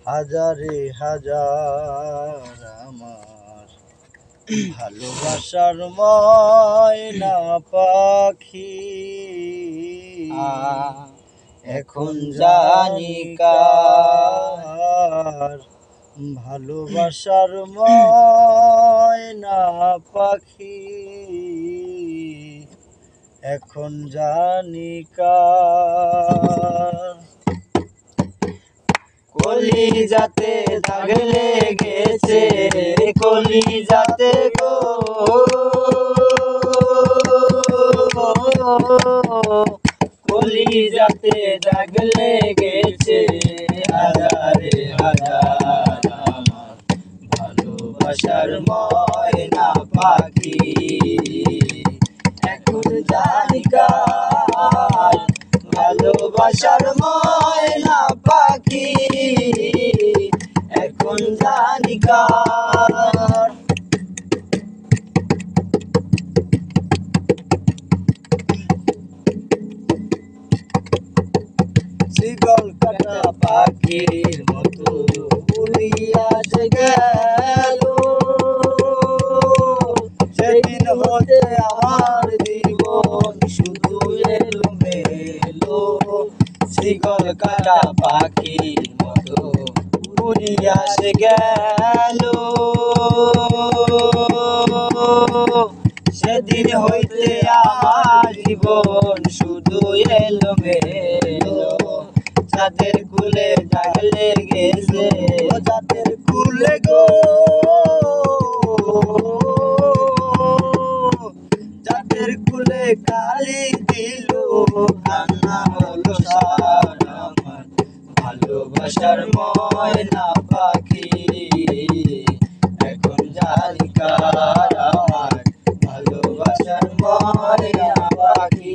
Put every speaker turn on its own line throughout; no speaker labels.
হাজারে হাজার আমার ভালোবাসার ময়না পাখি, এখন জানি কার ভালোবাসার ময়না পাখি, এখন জানি কার। কলিজাতে দাগ লেগেছে, কলিজাতে গো, কলিজাতে দাগ লেগেছে, হাজারে হাজার আমার ভালোবাসার ময়না পাখি, এখন জানি কার ভালোবাসার ময়না পাখি, এখন জানি কার। শিকল কাটা পাখির মতো উড়িয়া গেল, সেদিন হতে আমার জীবন শুধু এলোমেলো। শিকল কাটা পাখির মতো উড়িয়া গেল, সেদিন হইতে আমার জীবন শুধু এলোমেলো। চাঁদের কুলে দাগ লেগেছে, চাঁদের কুলে গো, চাঁদের কুলে কালি দিল, কান্না হলো সার আমার ভালোবাসার ময়না পাখি, এখন জানি কার আমার ভালোবাসার ময়না পাখি,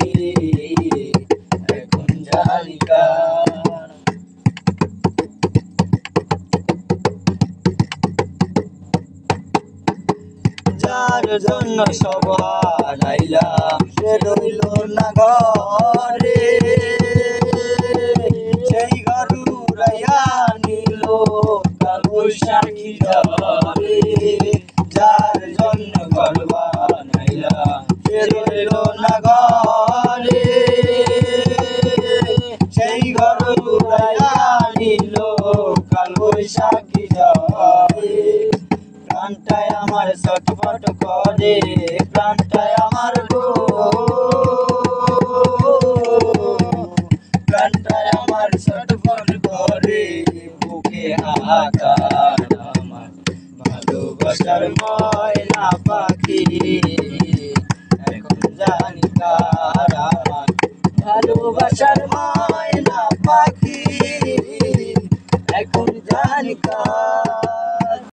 এখন জানি কার। যার জন্য সব হারাইলাম সে রইল না ঘরে, সেই ঘর উড়াইয়া নিল কাল বৈশাখী ঝড়ে। যার জন্য ঘর বানাইলাম সে রইল না ঘরে, সেই ঘর উড়াইয়া নিল কাল বৈশাখী ঝড়ে। প্রাণটায় আমার ছটফট করে, প্রাণটায় আমার গো, প্রাণটায় আমার ছটফট করে, বুকে হাহাকার আমার ভালোবাসার ময়না পাখি, এখন জানি কার আমার ভালোবাসার ময়না পাখি।